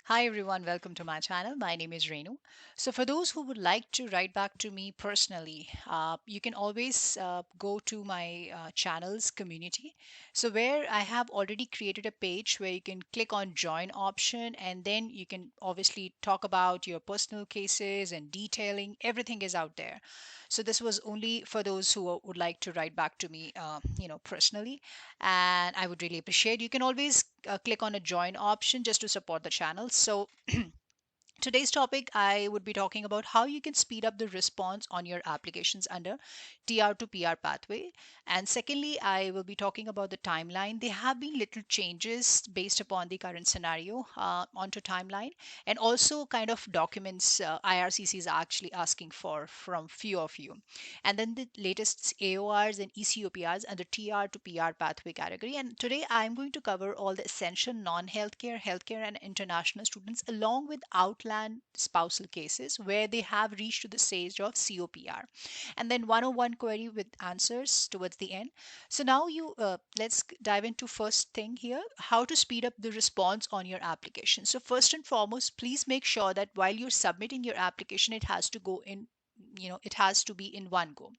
Hi everyone, welcome to my channel. My name is Renu. So for those who would like to write back to me personally, you can always go to my channel's community. So where I have already created a page where you can click on join option, and then you can obviously talk about your personal cases and detailing. Everything is out there. So this was only for those who would like to write back to me, personally, and I would really appreciate. You can always click on a join option just to support the channel. So today's topic, I would be talking about how you can speed up the response on your applications under TR to PR pathway. And secondly, I will be talking about the timeline. There have been little changes based upon the current scenario onto timeline, and also kind of documents IRCC is actually asking for from few of you. And then the latest AORs and eCOPRs under TR to PR pathway category. And today I'm going to cover all the essential non-healthcare, healthcare, and international students along with outland spousal cases where they have reached to the stage of COPR, and then 101 query with answers towards the end. So now you let's dive into first thing here, how to speed up the response on your application. So first and foremost, please make sure that while you're submitting your application, it has to go in, it has to be in one go.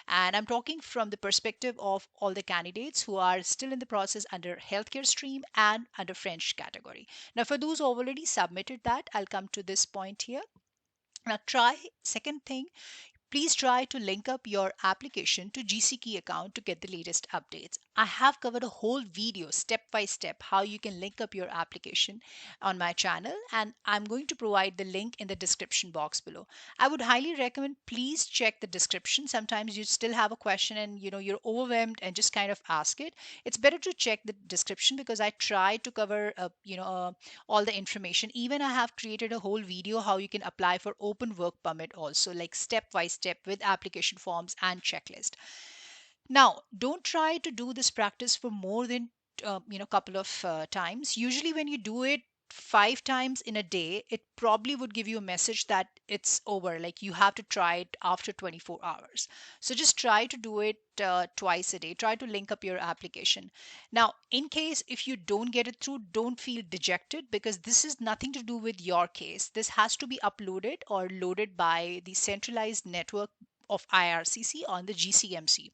And I'm talking from the perspective of all the candidates who are still in the process under healthcare stream and under French category. Now, for those who already submitted that, I'll come to this point here. Now, second thing, please try to link up your application to Gckey account to get the latest updates. I have covered a whole video step by step how you can link up your application on my channel, and I'm going to provide the link in the description box below. I would highly recommend please check the description. Sometimes you still have a question and you're overwhelmed and just kind of ask it. It's better to check the description because I try to cover all the information. Even I have created a whole video how you can apply for open work permit also, like step by step with application forms and checklist. Now, don't try to do this practice for more than couple of times. Usually, when you do it 5 times in a day, it probably would give you a message that it's over. Like you have to try it after 24 hours. So just try to do it twice a day. Try to link up your application. Now, in case if you don't get it through, don't feel dejected because this is nothing to do with your case. This has to be uploaded or loaded by the centralized network of IRCC on the GCMC.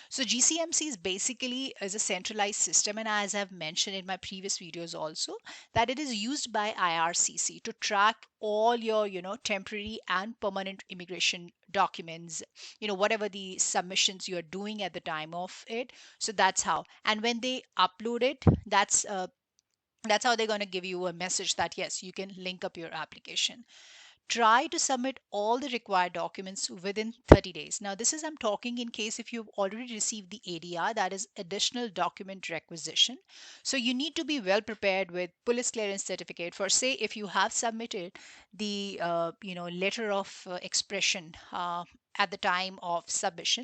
So GCMC is basically is a centralized system, and as I've mentioned in my previous videos also, that it is used by IRCC to track all your temporary and permanent immigration documents, whatever the submissions you are doing at the time of it. So that's how. And when they upload it, that's how they're going to give you a message that yes, you can link up your application. Try to submit all the required documents within 30 days. Now, this is I'm talking in case if you've already received the ADR, that is additional document requisition. So you need to be well prepared with police clearance certificate for, say, if you have submitted the letter of expression at the time of submission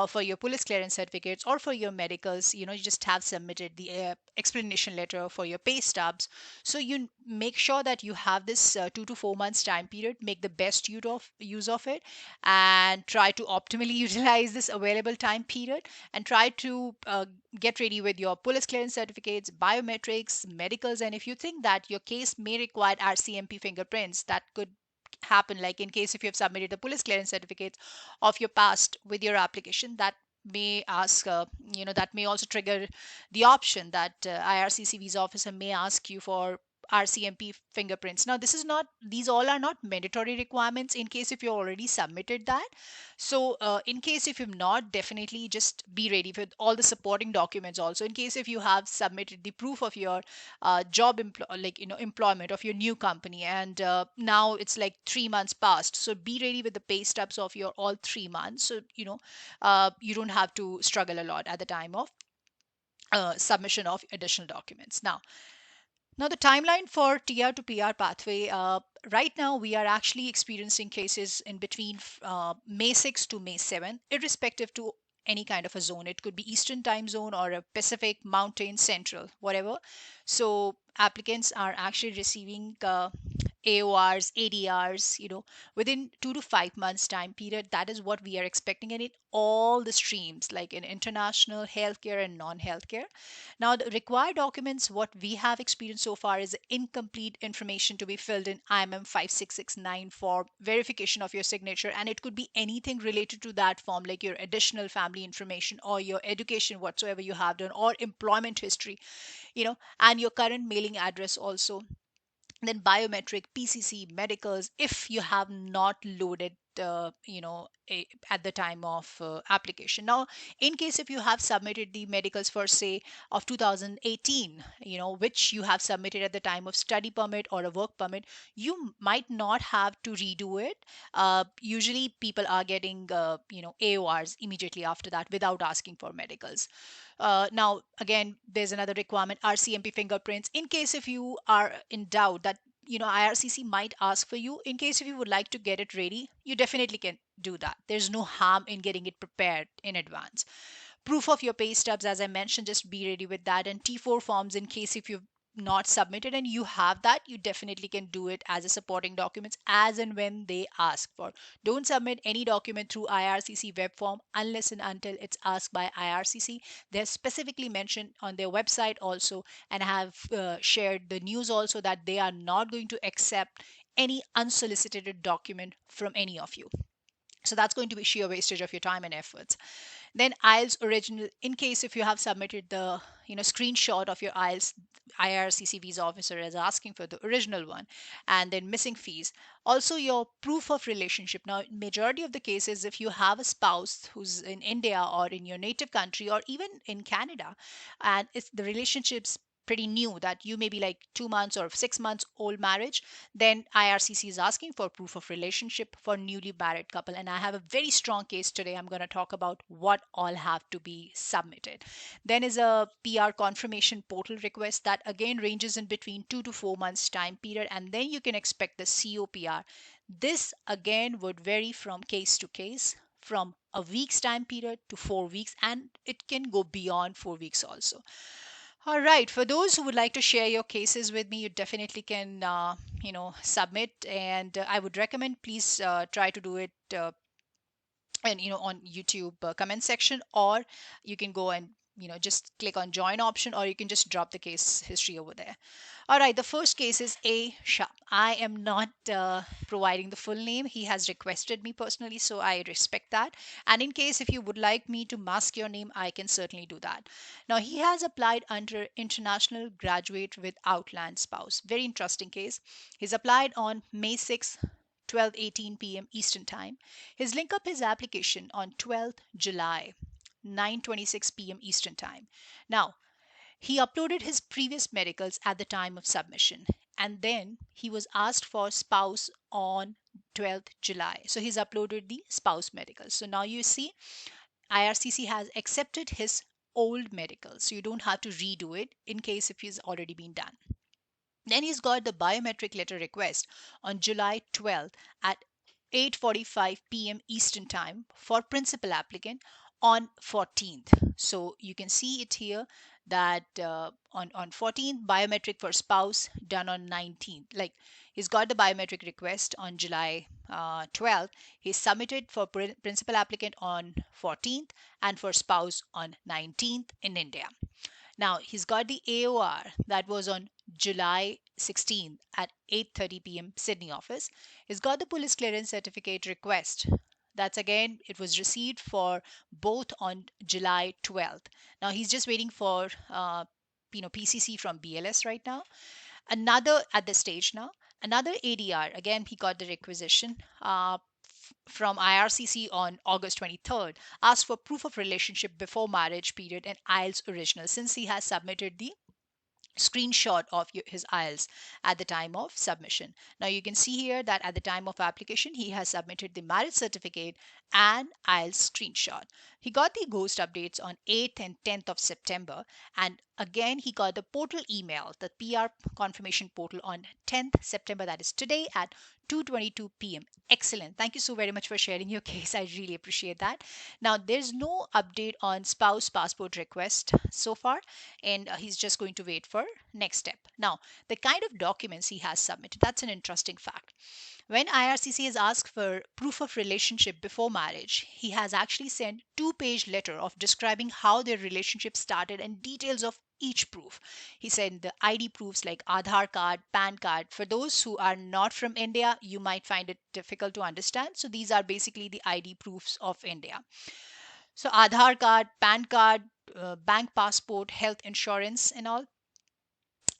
for your police clearance certificates or for your medicals, you just have submitted the explanation letter for your pay stubs. So you make sure that you have this 2 to 4 months time period, make the best use of it, and try to optimally utilize this available time period, and try to get ready with your police clearance certificates, biometrics, medicals, and if you think that your case may require RCMP fingerprints, that could happen, like in case if you have submitted the police clearance certificates of your past with your application, that may ask that may also trigger the option that IRCC visa officer may ask you for RCMP fingerprints. Now, these all are not mandatory requirements in case if you already submitted that. So, in case if you've not, definitely just be ready with all the supporting documents. Also, in case if you have submitted the proof of your employment of your new company, and now it's like 3 months past, so be ready with the pay stubs of your all 3 months. So you don't have to struggle a lot at the time of submission of additional documents. Now, the timeline for TR to PR pathway, right now we are actually experiencing cases in between May 6 to May 7, irrespective to any kind of a zone. It could be Eastern time zone or a Pacific, Mountain, Central, whatever. So applicants are actually receiving AORs, ADRs, within 2 to 5 months time period. That is what we are expecting, and in all the streams, like in international, healthcare, and non-healthcare. Now, the required documents, what we have experienced so far is incomplete information to be filled in IMM 5669 for verification of your signature. And it could be anything related to that form, like your additional family information or your education, whatsoever you have done, or employment history, and your current mailing address also. Then biometric, PCC, medicals, if you have not loaded at the time of application. Now, in case if you have submitted the medicals for say of 2018, which you have submitted at the time of study permit or a work permit, you might not have to redo it. Usually people are getting AORs immediately after that without asking for medicals. Now, again, there's another requirement, RCMP fingerprints. In case if you are in doubt that IRCC might ask for you, in case if you would like to get it ready, you definitely can do that. There's no harm in getting it prepared in advance. Proof of your pay stubs, as I mentioned, just be ready with that. And T4 forms, in case if you've not submitted and you have that, you definitely can do it as a supporting documents as and when they ask for. Don't submit any document through IRCC web form unless and until it's asked by IRCC. They're specifically mentioned on their website also, and have shared the news also that they are not going to accept any unsolicited document from any of you. So that's going to be sheer wastage of your time and efforts. Then IELTS original, in case if you have submitted the screenshot of your IELTS, IRCC visa officer is asking for the original one. And then missing fees. Also your proof of relationship. Now, majority of the cases, if you have a spouse who's in India or in your native country or even in Canada, and it's the relationships pretty new, that you may be like 2 months or 6 months old marriage, then IRCC is asking for proof of relationship for newly married couple. And I have a very strong case today. I'm going to talk about what all have to be submitted. Then is a PR confirmation portal request that again ranges in between 2 to 4 months time period. And then you can expect the COPR. This again would vary from case to case, from a week's time period to 4 weeks, and it can go beyond 4 weeks also. All right. For those who would like to share your cases with me, you definitely can, submit. And I would recommend please try to do it and on YouTube comment section, or you can go and just click on join option, or you can just drop the case history over there. All right, the first case is A Sharp. I am not providing the full name. He has requested me personally, so I respect that. And in case if you would like me to mask your name, I can certainly do that. Now, he has applied under international graduate with outland spouse. Very interesting case. He's applied on May 6th, 12:18 p.m. Eastern Time. He's linked up his application on 12th July, 9:26 p.m. Eastern Time. Now, he uploaded his previous medicals at the time of submission, and then he was asked for spouse on 12th July. So he's uploaded the spouse medicals. So now you see IRCC has accepted his old medicals. So you don't have to redo it in case if he's already been done. Then he's got the biometric letter request on July 12th at 8:45 p.m. Eastern Time for principal applicant on 14th. So you can see it here that on 14th, biometric for spouse done on 19th. Like, he's got the biometric request on July 12th. He submitted for principal applicant on 14th and for spouse on 19th in India. Now, he's got the AOR that was on July 16th at 8:30 p.m. Sydney office. He's got the police clearance certificate request. That's again, it was received for both on July 12th. Now, he's just waiting for PCC from BLS right now. Another at this stage now, another ADR. Again, he got the requisition from IRCC on August 23rd, asked for proof of relationship before marriage period and IELTS original, since he has submitted the screenshot of his IELTS at the time of submission. Now you can see here that at the time of application, he has submitted the marriage certificate and IELTS screenshot. He got the ghost updates on 8th and 10th of September, and again, he got the portal email, the PR confirmation portal on 10th September, that is today at 2:22 p.m. Excellent. Thank you so very much for sharing your case. I really appreciate that. Now, there's no update on spouse passport request so far, and he's just going to wait for next step. Now, the kind of documents he has submitted, that's an interesting fact. When IRCC has asked for proof of relationship before marriage, he has actually sent two-page letter of describing how their relationship started and details of each proof. He said the ID proofs like Aadhaar card, PAN card. For those who are not from India, you might find it difficult to understand. So these are basically the ID proofs of India. So Aadhaar card, PAN card, bank passport, health insurance, and all.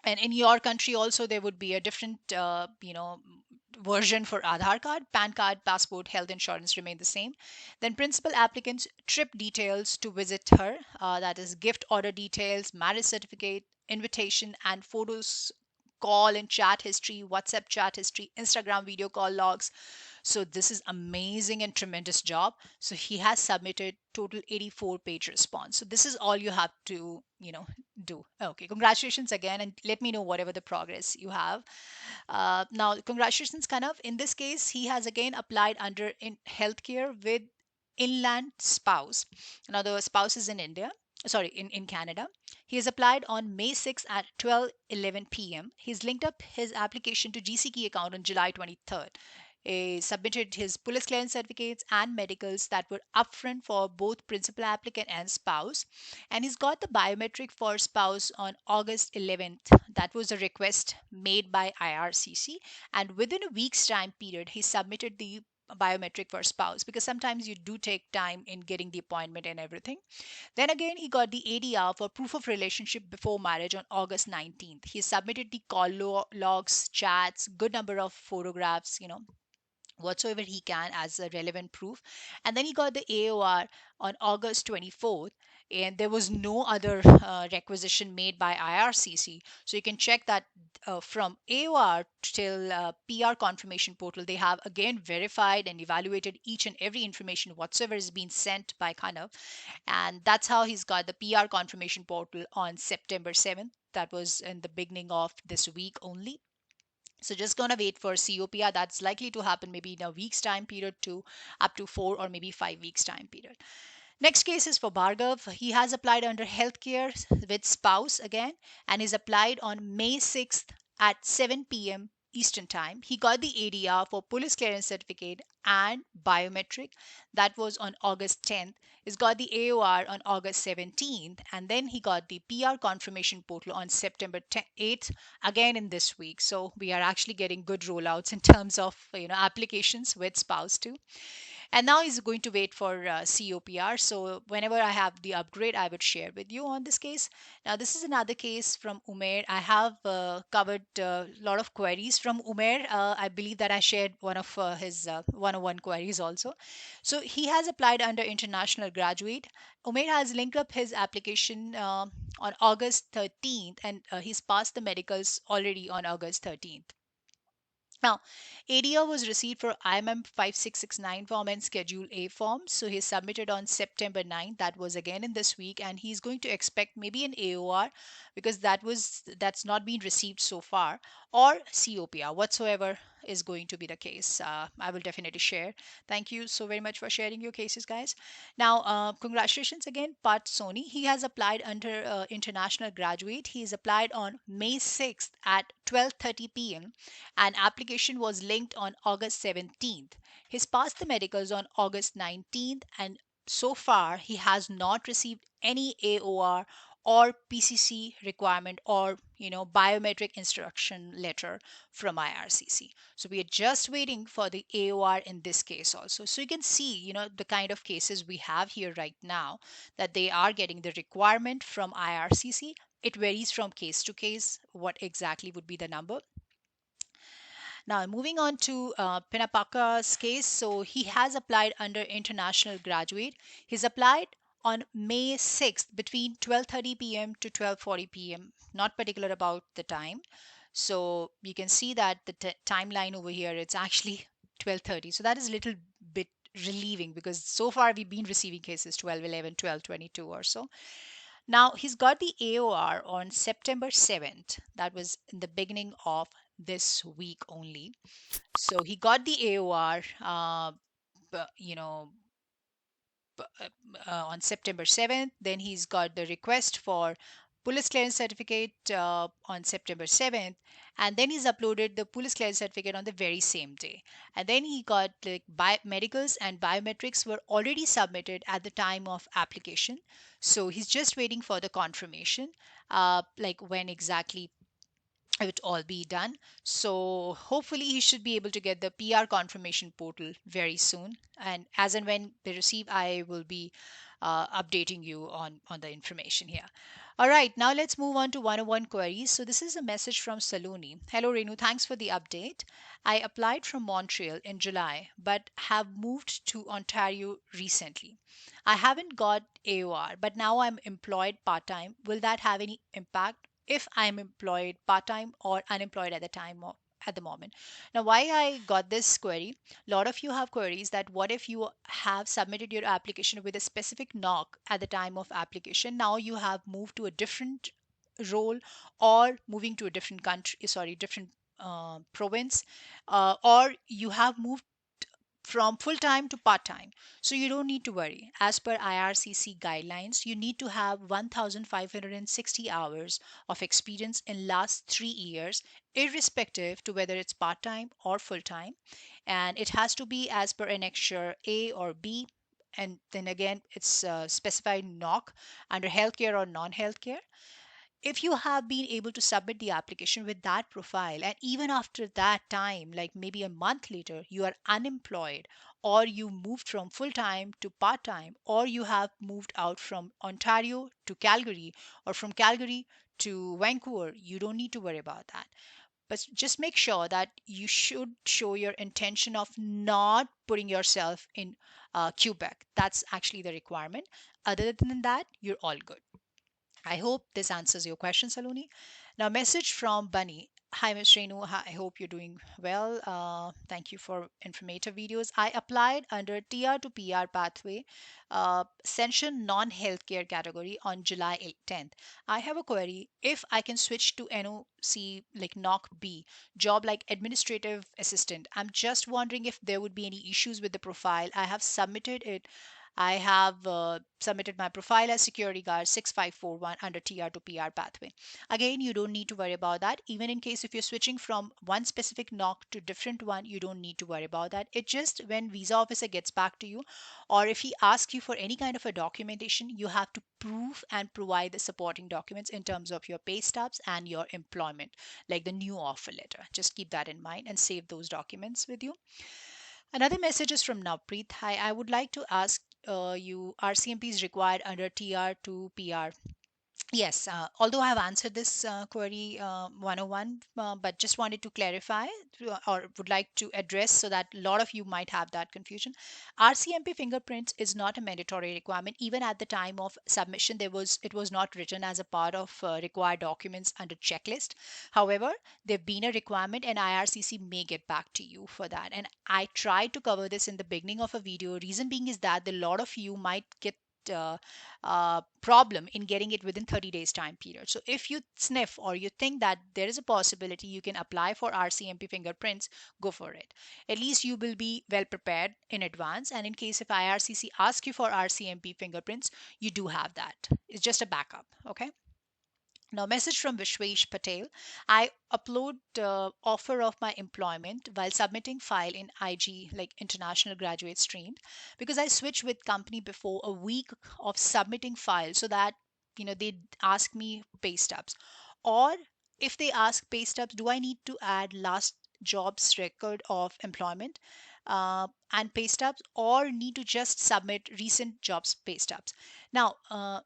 And in your country also there would be a different version for Aadhaar card, PAN card, passport, health insurance remain the same. Then principal applicant's trip details to visit her, that is gift order details, marriage certificate, invitation, and photos, call and chat history, WhatsApp chat history, Instagram video call logs. So this is amazing and tremendous job. So he has submitted total 84-page response. So this is all you have to, do. Okay, congratulations again, and let me know whatever the progress you have. Now, congratulations, Kanav. In this case, he has again applied under in healthcare with inland spouse. Now, the spouse is in India, sorry, in Canada. He has applied on May 6th at 12:11 p.m. He's linked up his application to Gckey account on July 23rd. He submitted his police clearance certificates and medicals that were upfront for both principal applicant and spouse. And he's got the biometric for spouse on August 11th. That was a request made by IRCC. And within a week's time period, he submitted the biometric for spouse, because sometimes you do take time in getting the appointment and everything. Then again, he got the ADR for proof of relationship before marriage on August 19th. He submitted the call logs, chats, good number of photographs, whatsoever he can as a relevant proof. And then he got the AOR on August 24th. And there was no other requisition made by IRCC. So you can check that from AOR till PR confirmation portal, they have again verified and evaluated each and every information whatsoever is being sent by Kanav. And that's how he's got the PR confirmation portal on September 7th. That was in the beginning of this week only. So just gonna wait for COPR. That's likely to happen maybe in a week's time period to up to 4 or maybe 5 weeks time period. Next case is for Bhargav. He has applied under healthcare with spouse again, and he's applied on May 6th at 7 p.m. Eastern Time. He got the ADR for police clearance certificate and biometric. That was on August 10th. He's got the AOR on August 17th, and then he got the PR confirmation portal on September 8th, again in this week. So we are actually getting good rollouts in terms of applications with spouse too. And now he's going to wait for COPR. So whenever I have the upgrade, I would share with you on this case. Now this is another case from Umair. I have covered a lot of queries from Umair. I believe that I shared one of his one-on-one queries also. So he has applied under international graduate. Umair has linked up his application on August 13th, and he's passed the medicals already on August 13th. Now, ADR was received for IMM 5669 form and Schedule A form. So he submitted on September 9th. That was again in this week. And he's going to expect maybe an AOR, because that's not been received so far, or COPR, whatsoever is going to be the case. I will definitely share. Thank you so very much for sharing your cases, guys. Now, congratulations again, Pat Soni. He has applied under international graduate. He's applied on May 6th at 12:30 p.m. An application was linked on August 17th. He's passed the medicals on August 19th, and so far he has not received any AOR or PCC requirement or biometric instruction letter from IRCC. So we are just waiting for the AOR in this case also. So you can see the kind of cases we have here right now, that they are getting the requirement from IRCC. It varies from case to case what exactly would be the number. Now, moving on to Pinapaka's case. So he has applied under international graduate. He's applied on May 6th between 12:30 p.m. to 12:40 p.m. Not particular about the time. So you can see that the timeline over here, it's actually 12:30. So that is a little bit relieving, because so far we've been receiving cases 12:11, 12:22 or so. Now, he's got the AOR on September 7th. That was in the beginning of this week only. So he got the AOR, you know, on September 7th. Then he's got the request for police clearance certificate on September 7th. And then he's uploaded the police clearance certificate on the very same day. And then he got like medicals and biometrics were already submitted at the time of application. So he's just waiting for the confirmation, like when exactly it all be done. So hopefully he should be able to get the PR confirmation portal very soon. And as and when they receive, I will be updating you on the information here. All right, now let's move on to 101 queries. So this is a message from Saloni. Hello Renu, thanks for the update. I applied from Montreal in July, but have moved to Ontario recently. I haven't got AOR, but now I'm employed part-time. Will that have any impact if I'm employed part-time or unemployed at the time of at the moment? Now, why I got this query, a lot of you have queries that what if you have submitted your application with a specific knock at the time of application, now you have moved to a different role or moving to a different country, sorry, different province, or you have moved from full time to part time. So you don't need to worry. As per IRCC guidelines, you need to have 1,560 hours of experience in last 3 years, irrespective to whether it's part time or full time. And it has to be as per annexure A or B. And then again, it's specified knock under healthcare or non healthcare. If you have been able to submit the application with that profile and even after that time, like maybe a month later, you are unemployed or you moved from full time to part time or you have moved out from Ontario to Calgary or from Calgary to Vancouver, you don't need to worry about that. But just make sure that you should show your intention of not putting yourself in Quebec. That's actually the requirement. Other than that, you're all good. I hope this answers your question, Saloni. Now, message from Bunny. Hi, Ms. Renu. I hope you're doing well. Thank you for informative videos. I applied under TR to PR pathway, Ascension non-healthcare category on July 10th. I have a query. If I can switch to NOC like NOC B, job like administrative assistant, I'm just wondering if there would be any issues with the profile. I have submitted it. I have submitted my profile as security guard 6541 under TR to PR pathway. Again, you don't need to worry about that. Even in case if you're switching from one specific knock to different one, you don't need to worry about that. It just when visa officer gets back to you or if he asks you for any kind of a documentation, you have to prove and provide the supporting documents in terms of your pay stubs and your employment, like the new offer letter. Just keep that in mind and save those documents with you. Another message is from Navpreet. Hi, I would like to ask you, RCMP is required under TR to PR. Yes, although I have answered this query 101, but just wanted to clarify or would like to address so that a lot of you might have that confusion. RCMP fingerprints is not a mandatory requirement. Even at the time of submission, it was not written as a part of required documents under checklist. However, they've been a requirement and IRCC may get back to you for that. And I tried to cover this in the beginning of a video. Reason being is that a lot of you might get uh, problem in getting it within 30 days time period. So if you sniff or you think that there is a possibility you can apply for RCMP fingerprints, go for it. At least you will be well prepared in advance. And in case if IRCC asks you for RCMP fingerprints, you do have that. It's just a backup. Okay. Now, message from Vishwesh Patel. I upload offer of my employment while submitting file in IG, like International Graduate Stream, because I switched with company before a week of submitting file so that they ask me pay stubs. Or if they ask pay stubs, do I need to add last jobs record of employment and pay stubs, or need to just submit recent jobs pay stubs? Now,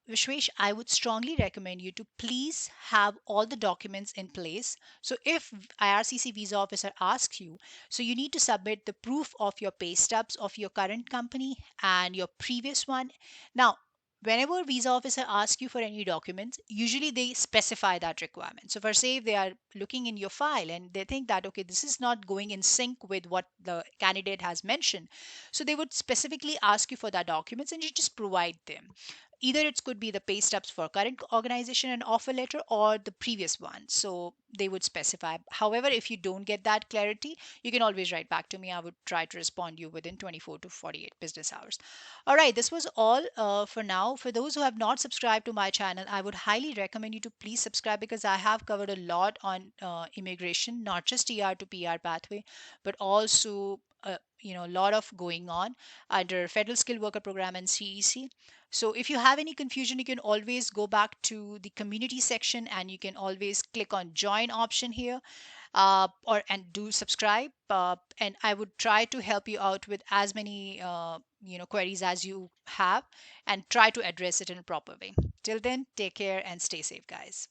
Vishwesh, I would strongly recommend you to please have all the documents in place. So if IRCC visa officer asks you, so you need to submit the proof of your pay stubs of your current company and your previous one. Now, whenever visa officer asks you for any documents, usually they specify that requirement. So for say if they are looking in your file and they think that okay, this is not going in sync with what the candidate has mentioned, so they would specifically ask you for that documents and you just provide them. either it could be the pay stubs for current organization and offer letter or the previous one. So they would specify. However, if you don't get that clarity, you can always write back to me. I would try to respond you within 24 to 48 business hours. All right, this was all for now. For those who have not subscribed to my channel, I would highly recommend you to please subscribe, because I have covered a lot on immigration, not just ER to PR pathway, but also a lot of going on under Federal Skilled Worker Program and CEC. So if you have any confusion, you can always go back to the community section, and you can always click on join option here, or and do subscribe, and I would try to help you out with as many queries as you have, and try to address it in a proper way. Till then, take care and stay safe, guys.